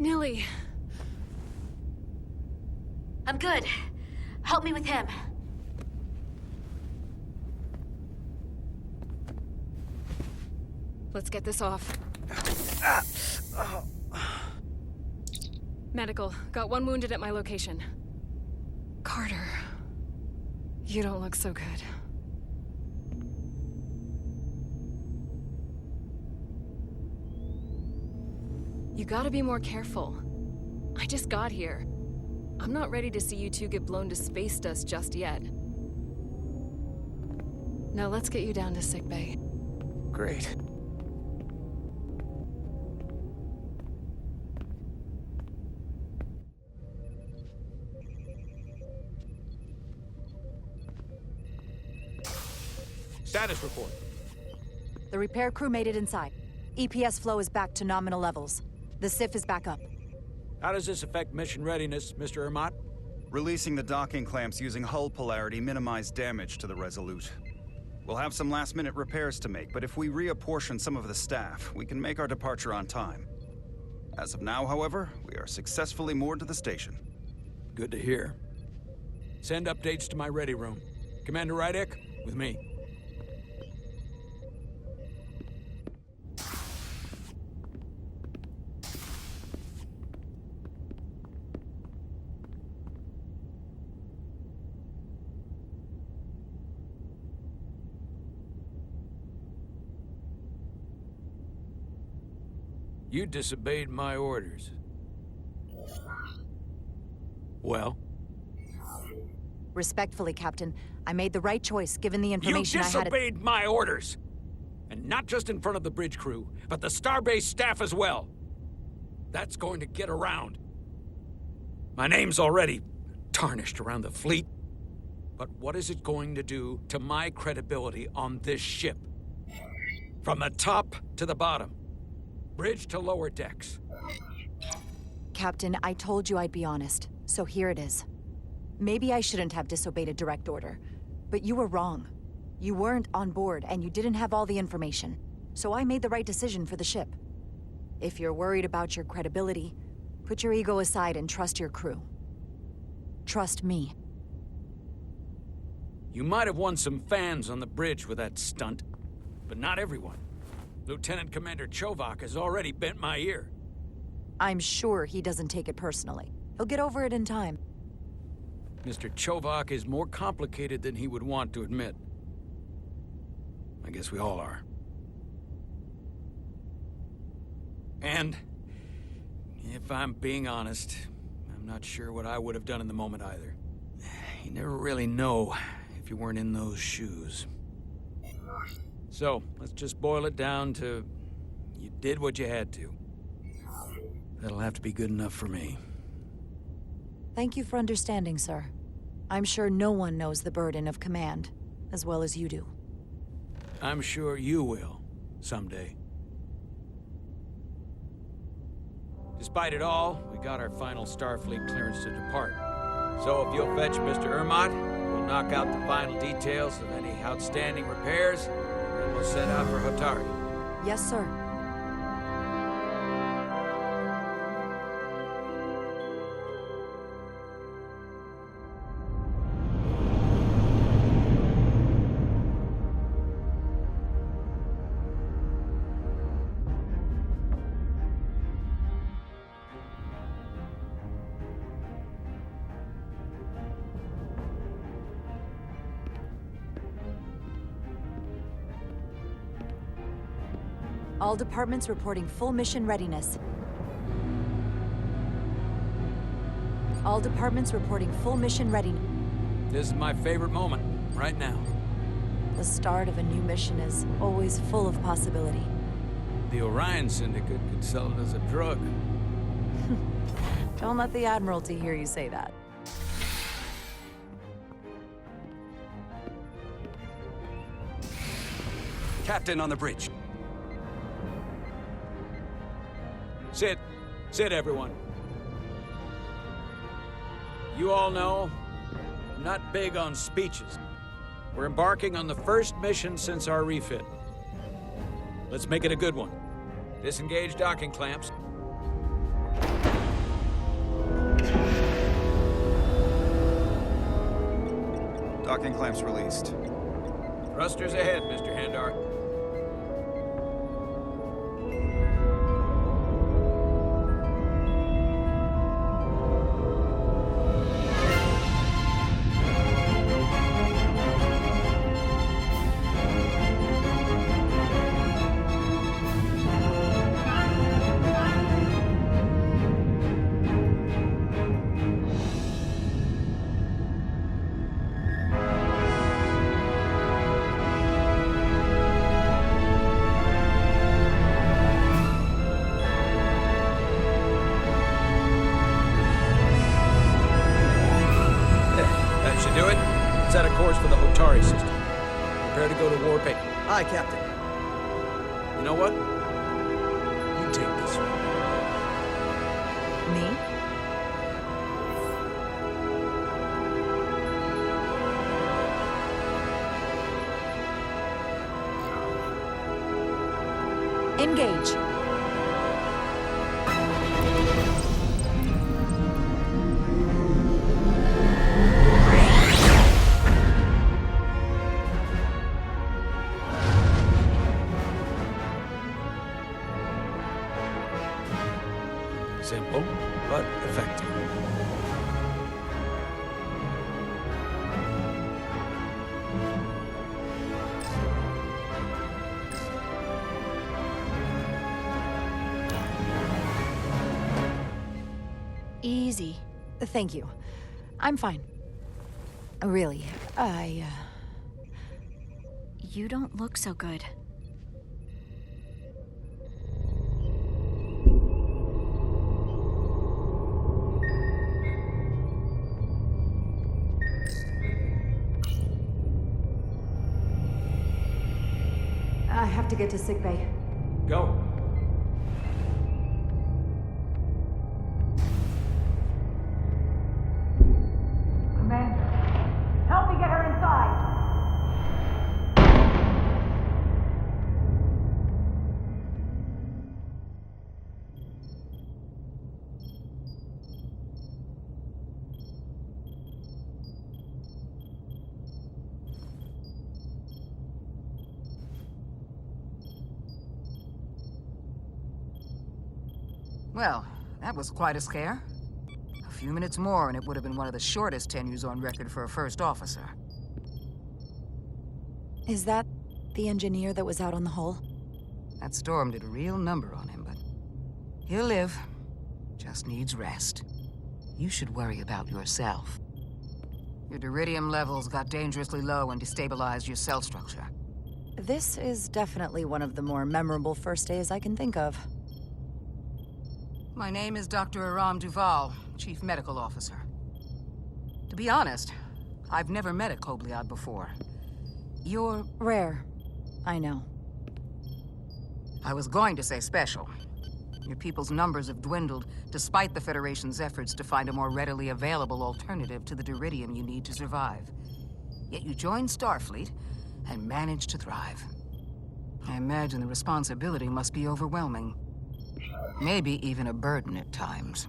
Nilly. I'm good. Help me with him. Let's get this off. Medical. Got one wounded at my location. Carter. You don't look so good. You gotta be more careful. I just got here. I'm not ready to see you two get blown to space dust just yet. Now let's get you down to sickbay. Great. Status report. The repair crew made it inside. EPS flow is back to nominal levels. The SIF is back up. How does this affect mission readiness, Mr. Ermot? Releasing the docking clamps using hull polarity minimized damage to the Resolute. We'll have some last-minute repairs to make, but if we reapportion some of the staff, we can make our departure on time. As of now, however, we are successfully moored to the station. Good to hear. Send updates to my ready room. Commander Rydek, with me. You disobeyed my orders. Well? Respectfully, Captain, I made the right choice given the information I had. You disobeyed my orders! And not just in front of the bridge crew, but the Starbase staff as well. That's going to get around. My name's already tarnished around the fleet. But what is it going to do to my credibility on this ship? From the top to the bottom. Bridge to lower decks. Captain, I told you I'd be honest, so here it is. Maybe I shouldn't have disobeyed a direct order, but you were wrong. You weren't on board, and you didn't have all the information. So I made the right decision for the ship. If you're worried about your credibility, put your ego aside and trust your crew. Trust me. You might have won some fans on the bridge with that stunt, but not everyone. Lieutenant Commander Chovak has already bent my ear. I'm sure he doesn't take it personally. He'll get over it in time. Mr. Chovak is more complicated than he would want to admit. I guess we all are. And, if I'm being honest, I'm not sure what I would have done in the moment either. You never really know if you weren't in those shoes. So, let's just boil it down to, you did what you had to. That'll have to be good enough for me. Thank you for understanding, sir. I'm sure no one knows the burden of command as well as you do. I'm sure you will, someday. Despite it all, we got our final Starfleet clearance to depart. So if you'll fetch Mr. Ermot, we'll knock out the final details of any outstanding repairs, and then we'll set out for Hotari. Yes, sir. All departments reporting full mission readiness. All departments reporting full mission readiness. This is my favorite moment, right now. The start of a new mission is always full of possibility. The Orion Syndicate could sell it as a drug. Don't let the Admiralty hear you say that. Captain on the bridge. Sit. Sit, everyone. You all know, I'm not big on speeches. We're embarking on the first mission since our refit. Let's make it a good one. Disengage docking clamps. Docking clamps released. Thrusters ahead, Mr. Handar. Do it. Set a course for the Hotari system. Prepare to go to warpaint. Aye, Captain. You know what? You take this one. Me? Engage. Simple, but effective. Easy. Thank you. I'm fine. Really, You don't look so good. I have to get to sickbay. Go. Commander, help me get her inside! Well, that was quite a scare. A few minutes more and it would have been one of the shortest tenures on record for a first officer. Is that the engineer that was out on the hull? That storm did a real number on him, but he'll live. Just needs rest. You should worry about yourself. Your duridium levels got dangerously low and destabilized your cell structure. This is definitely one of the more memorable first days I can think of. My name is Dr. Aram Duval, Chief Medical Officer. To be honest, I've never met a Kobliad before. You're... Rare. I know. I was going to say special. Your people's numbers have dwindled, despite the Federation's efforts to find a more readily available alternative to the duridium you need to survive. Yet you joined Starfleet and managed to thrive. I imagine the responsibility must be overwhelming. Maybe even a burden at times.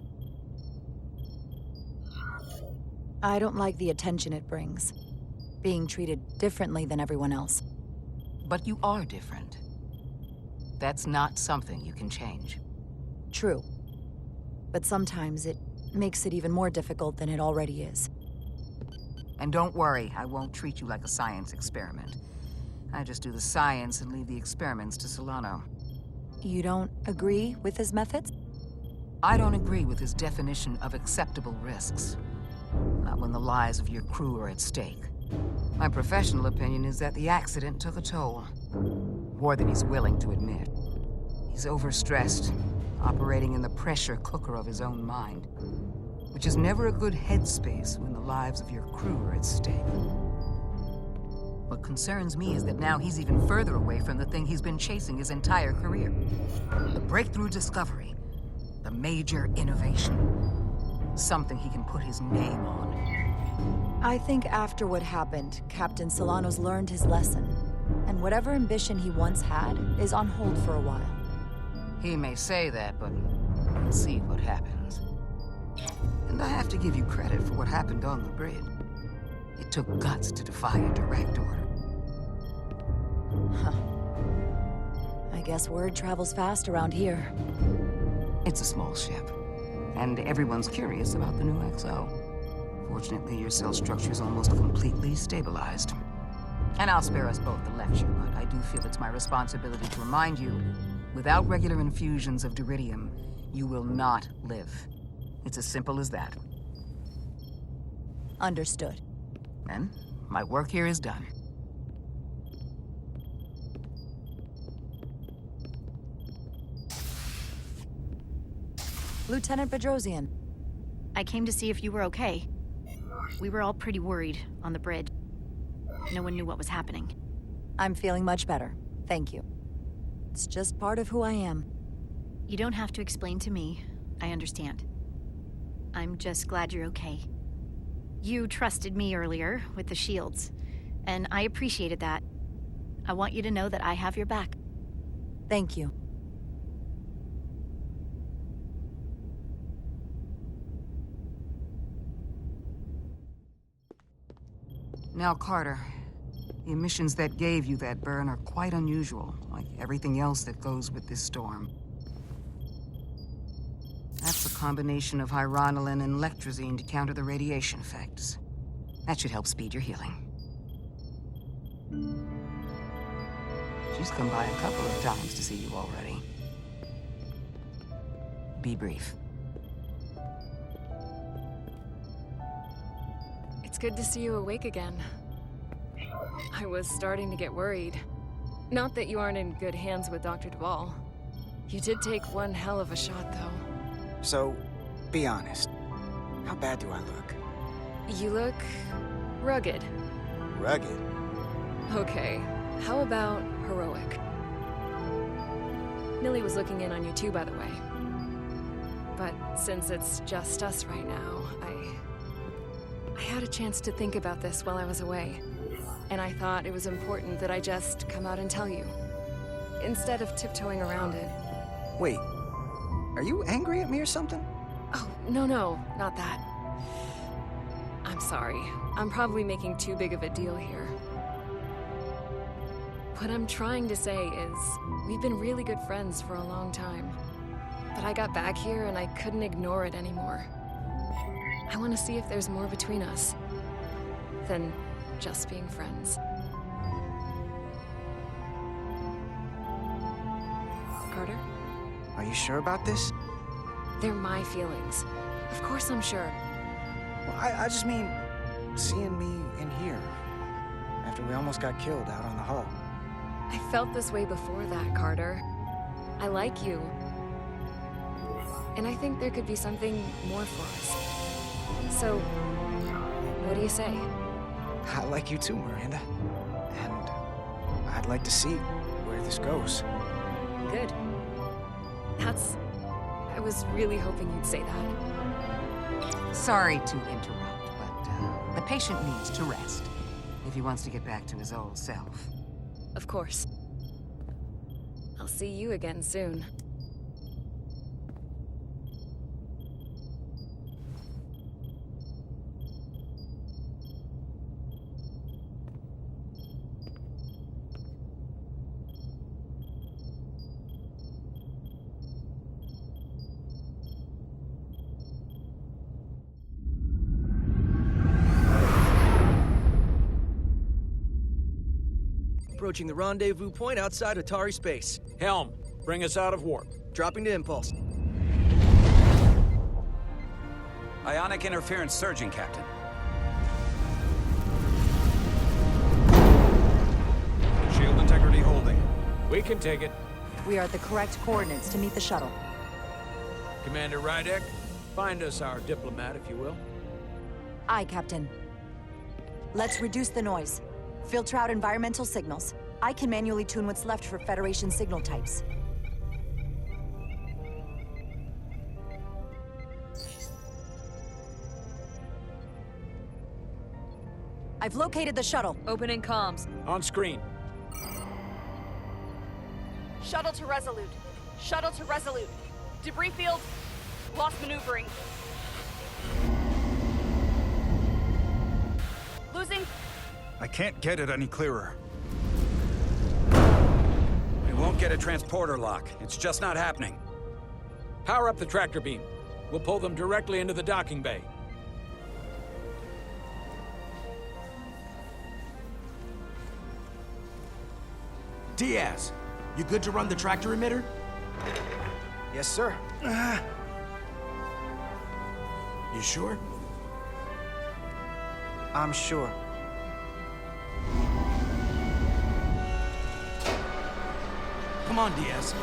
I don't like the attention it brings. Being treated differently than everyone else. But you are different. That's not something you can change. True. But sometimes it makes it even more difficult than it already is. And don't worry, I won't treat you like a science experiment. I just do the science and leave the experiments to Solano. You don't agree with his methods? I don't agree with his definition of acceptable risks. Not when the lives of your crew are at stake. My professional opinion is that the accident took a toll. More than he's willing to admit. He's overstressed, operating in the pressure cooker of his own mind. Which is never a good headspace when the lives of your crew are at stake. What concerns me is that now he's even further away from the thing he's been chasing his entire career. The breakthrough discovery. The major innovation. Something he can put his name on. I think after what happened, Captain Solano's learned his lesson. And whatever ambition he once had is on hold for a while. He may say that, but we'll see what happens. And I have to give you credit for what happened on the bridge. It took guts to defy a direct order. Huh. I guess word travels fast around here. It's a small ship, and everyone's curious about the new XO. Fortunately, your cell structure is almost completely stabilized. And I'll spare us both the lecture, but I do feel it's my responsibility to remind you, without regular infusions of duridium, you will not live. It's as simple as that. Understood. And my work here is done. Lieutenant Bedrosian. I came to see if you were okay. We were all pretty worried on the bridge. No one knew what was happening. I'm feeling much better. Thank you. It's just part of who I am. You don't have to explain to me. I understand. I'm just glad you're okay. You trusted me earlier with the shields, and I appreciated that. I want you to know that I have your back. Thank you. Now, Carter, the emissions that gave you that burn are quite unusual, like everything else that goes with this storm. That's a combination of hyronolin and lectrazine to counter the radiation effects. That should help speed your healing. She's come by a couple of times to see you already. Be brief. It's good to see you awake again. I was starting to get worried. Not that you aren't in good hands with Dr. Duvall. You did take one hell of a shot, though. So, be honest. How bad do I look? You look rugged. Rugged? Okay, how about heroic? Millie was looking in on you too, by the way. But since it's just us right now, I had a chance to think about this while I was away. And I thought it was important that I just come out and tell you, instead of tiptoeing around it. Wait, are you angry at me or something? Oh, no, not that. I'm sorry. I'm probably making too big of a deal here. What I'm trying to say is, we've been really good friends for a long time. But I got back here and I couldn't ignore it anymore. I want to see if there's more between us than just being friends. Carter? Are you sure about this? They're my feelings. Of course I'm sure. Well, I just mean, seeing me in here, after we almost got killed out on the hull. I felt this way before that, Carter. I like you. And I think there could be something more for us. So, what do you say? I like you too, Miranda. And I'd like to see where this goes. Good. I was really hoping you'd say that. Sorry to interrupt, but the patient needs to rest if he wants to get back to his old self. Of course. I'll see you again soon. Approaching the rendezvous point outside Atari space. Helm, bring us out of warp. Dropping to impulse. Ionic interference surging, Captain. Shield integrity holding. We can take it. We are at the correct coordinates to meet the shuttle. Commander Rydek, find us our diplomat, if you will. Aye, Captain. Let's reduce the noise. Filter out environmental signals. I can manually tune what's left for Federation signal types. I've located the shuttle. Opening comms. On screen. Shuttle to Resolute. Shuttle to Resolute. Debris field. Lost maneuvering. Losing I can't get it any clearer. We won't get a transporter lock. It's just not happening. Power up the tractor beam. We'll pull them directly into the docking bay. Diaz, you good to run the tractor emitter? Yes, sir. You sure? I'm sure. Come on, Diaz.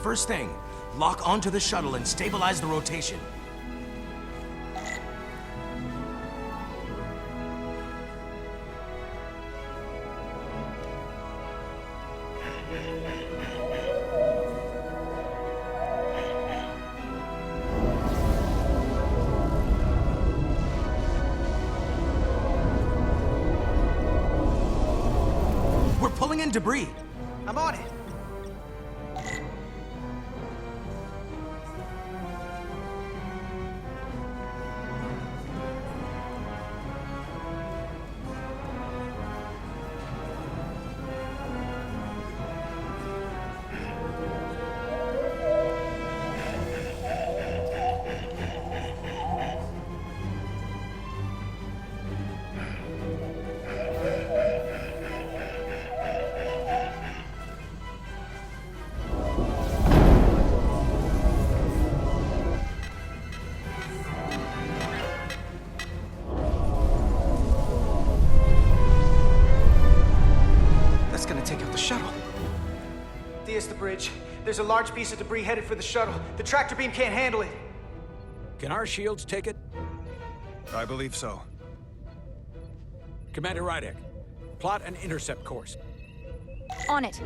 First thing, lock onto the shuttle and stabilize the rotation. We're pulling in debris. I'm on it. That's gonna take out the shuttle. There's the bridge. There's a large piece of debris headed for the shuttle. The tractor beam can't handle it. Can our shields take it? I believe so. Commander Rydek, plot an intercept course. On it.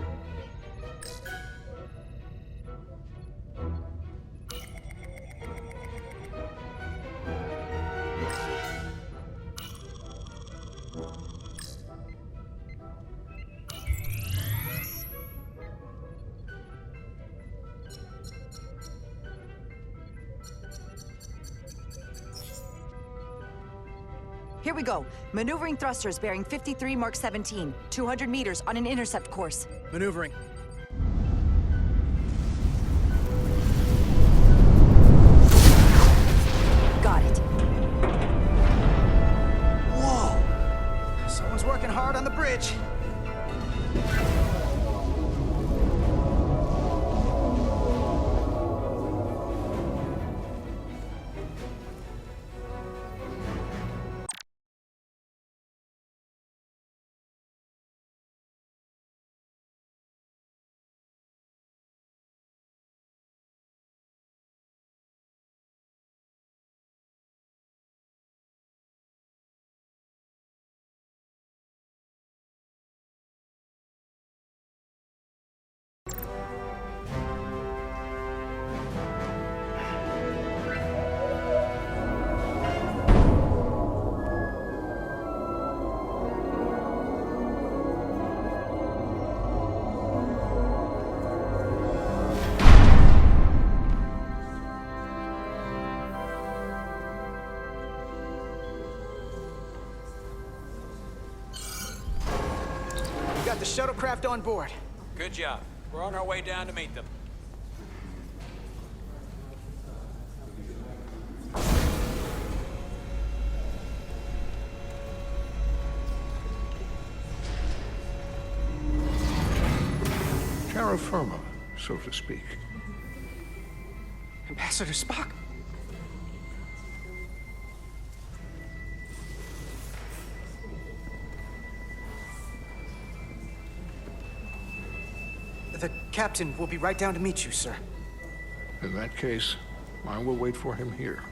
Here we go. Maneuvering thrusters bearing 53 Mark 17, 200 meters on an intercept course. Maneuvering. Got it. Whoa! Someone's working hard on the bridge. We got the shuttlecraft on board. Good job. We're on our way down to meet them. Terra firma, so to speak. Ambassador Spock. The captain will be right down to meet you, sir. In that case, I will wait for him here.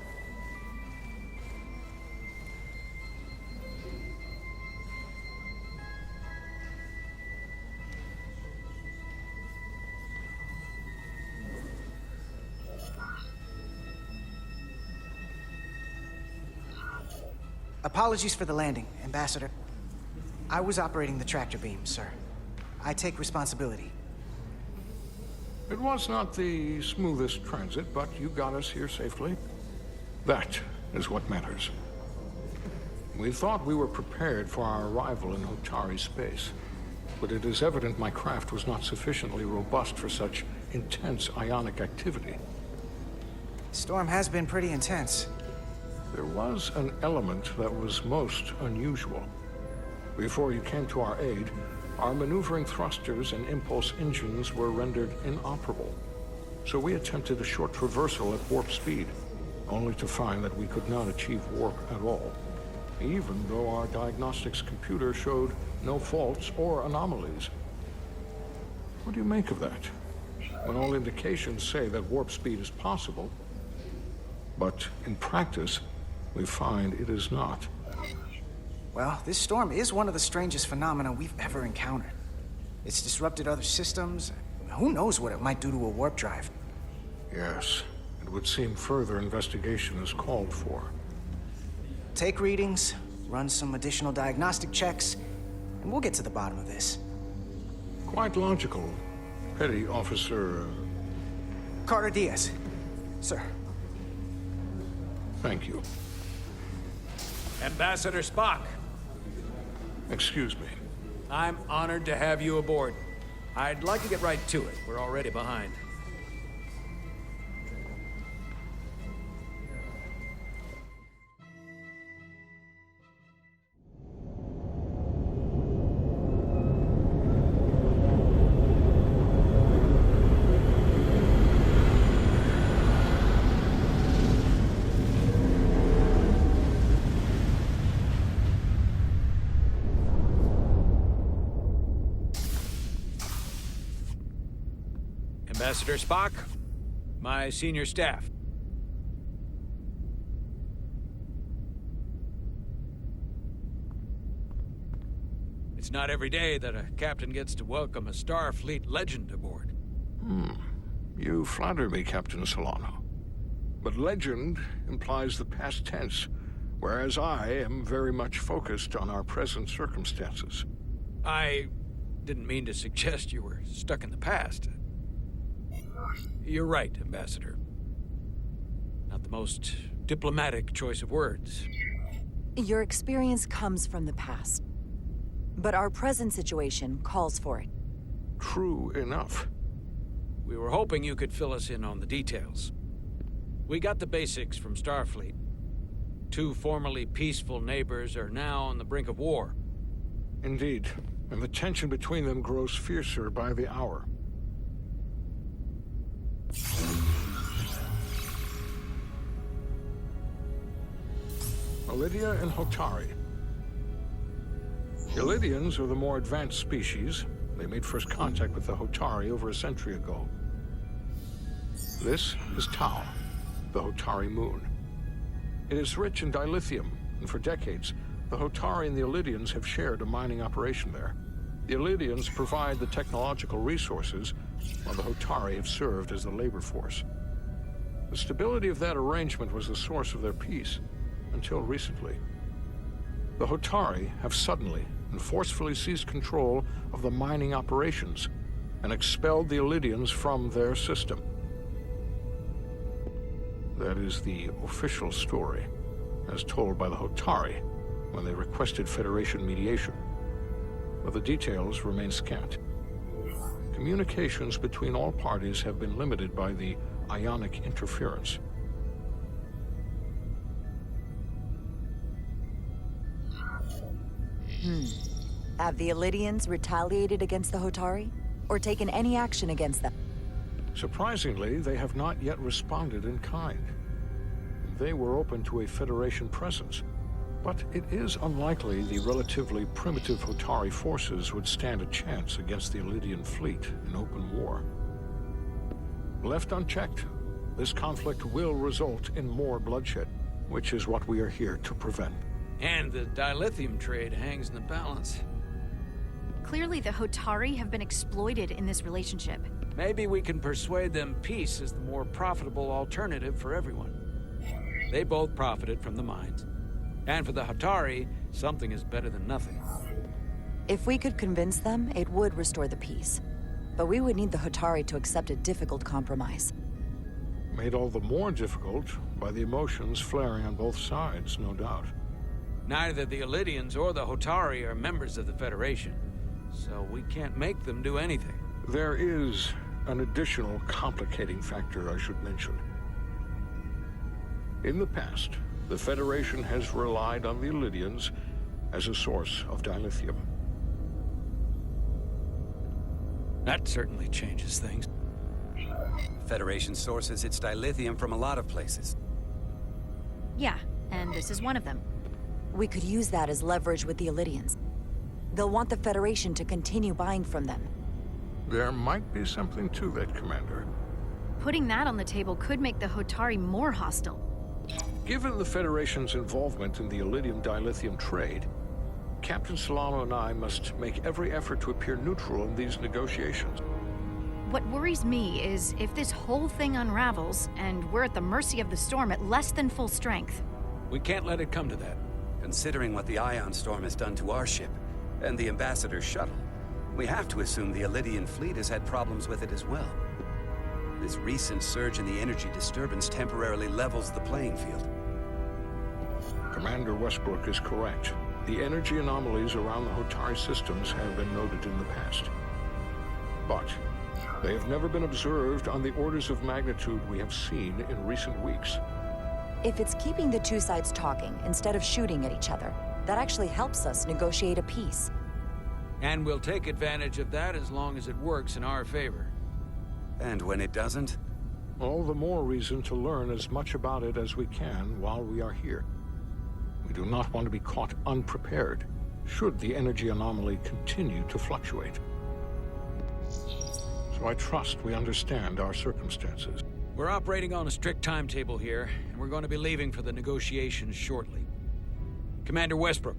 Apologies for the landing, Ambassador. I was operating the tractor beam, sir. I take responsibility. It was not the smoothest transit, but you got us here safely. That is what matters. We thought we were prepared for our arrival in Hotari space, but it is evident my craft was not sufficiently robust for such intense ionic activity. Storm has been pretty intense. There was an element that was most unusual. Before you came to our aid, our maneuvering thrusters and impulse engines were rendered inoperable. So we attempted a short traversal at warp speed, only to find that we could not achieve warp at all, even though our diagnostics computer showed no faults or anomalies. What do you make of that? When all indications say that warp speed is possible, but in practice, we find it is not. Well, this storm is one of the strangest phenomena we've ever encountered. It's disrupted other systems. Who knows what it might do to a warp drive? Yes, it would seem further investigation is called for. Take readings, run some additional diagnostic checks, and we'll get to the bottom of this. Quite logical, Petty Officer... Carter Diaz. Sir. Thank you. Ambassador Spock. Excuse me. I'm honored to have you aboard. I'd like to get right to it. We're already behind. Ambassador Spock, my senior staff. It's not every day that a captain gets to welcome a Starfleet legend aboard. You flatter me, Captain Solano. But legend implies the past tense, whereas I am very much focused on our present circumstances. I didn't mean to suggest you were stuck in the past. You're right, Ambassador. Not the most diplomatic choice of words. Your experience comes from the past. But our present situation calls for it. True enough. We were hoping you could fill us in on the details. We got the basics from Starfleet. Two formerly peaceful neighbors are now on the brink of war. Indeed, and the tension between them grows fiercer by the hour. Elydia and Hotari. The Elydians are the more advanced species. They made first contact with the Hotari over a century ago. This is Tau, the Hotari moon. It is rich in dilithium, and for decades, the Hotari and the Elydians have shared a mining operation there. The Elydians provide the technological resources, while the Hotari have served as the labor force. The stability of that arrangement was the source of their peace, until recently. The Hotari have suddenly and forcefully seized control of the mining operations and expelled the Elydians from their system. That is the official story, as told by the Hotari when they requested Federation mediation. But the details remain scant. Communications between all parties have been limited by the ionic interference. Have the Elydians retaliated against the Hotari? Or taken any action against them? Surprisingly, they have not yet responded in kind. They were open to a Federation presence, but it is unlikely the relatively primitive Hotari forces would stand a chance against the Elydian fleet in open war. Left unchecked, this conflict will result in more bloodshed, which is what we are here to prevent. And the dilithium trade hangs in the balance. Clearly, the Hotari have been exploited in this relationship. Maybe we can persuade them peace is the more profitable alternative for everyone. They both profited from the mines. And for the Hotari, something is better than nothing. If we could convince them, it would restore the peace. But we would need the Hotari to accept a difficult compromise. Made all the more difficult by the emotions flaring on both sides, no doubt. Neither the Illidians or the Hotari are members of the Federation, so we can't make them do anything. There is an additional complicating factor I should mention. In the past, the Federation has relied on the Illidians as a source of dilithium. That certainly changes things. The Federation sources its dilithium from a lot of places. Yeah, and this is one of them. We could use that as leverage with the Illidians. They'll want the Federation to continue buying from them. There might be something to that, Commander. Putting that on the table could make the Hotari more hostile. Given the Federation's involvement in the Illidium dilithium trade, Captain Solano and I must make every effort to appear neutral in these negotiations. What worries me is if this whole thing unravels and we're at the mercy of the storm at less than full strength. We can't let it come to that. Considering what the Ion Storm has done to our ship, and the Ambassador's shuttle, we have to assume the Illidian fleet has had problems with it as well. This recent surge in the energy disturbance temporarily levels the playing field. Commander Westbrook is correct. The energy anomalies around the Hotari systems have been noted in the past. But they have never been observed on the orders of magnitude we have seen in recent weeks. If it's keeping the two sides talking instead of shooting at each other, that actually helps us negotiate a peace. And we'll take advantage of that as long as it works in our favor. And when it doesn't? All the more reason to learn as much about it as we can while we are here. We do not want to be caught unprepared, should the energy anomaly continue to fluctuate. So I trust we understand our circumstances. We're operating on a strict timetable here, and we're going to be leaving for the negotiations shortly. Commander Westbrook,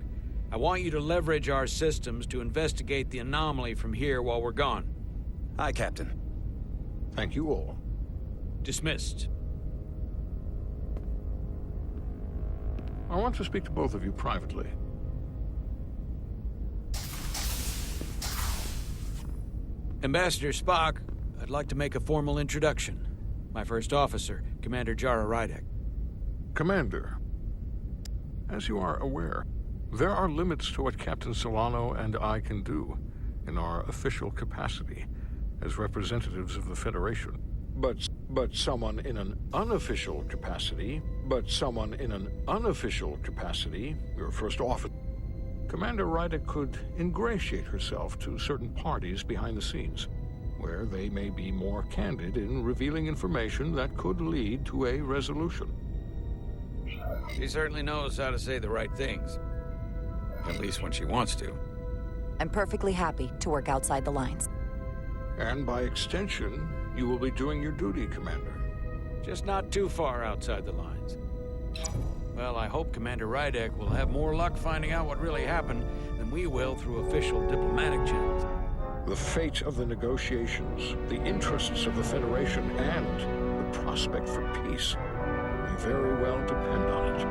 I want you to leverage our systems to investigate the anomaly from here while we're gone. Aye, Captain. Thank you all. Dismissed. I want to speak to both of you privately. Ambassador Spock, I'd like to make a formal introduction. My first officer, Commander Jara Rydek. Commander, as you are aware, there are limits to what Captain Solano and I can do in our official capacity as representatives of the Federation. But someone in an unofficial capacity, your first officer, Commander Rydek could ingratiate herself to certain parties behind the scenes, where they may be more candid in revealing information that could lead to a resolution. She certainly knows how to say the right things. At least when she wants to. I'm perfectly happy to work outside the lines. And by extension, you will be doing your duty, Commander. Just not too far outside the lines. Well, I hope Commander Rydek will have more luck finding out what really happened than we will through official diplomatic channels. The fate of the negotiations, the interests of the Federation, and the prospect for peace may very well depend on it.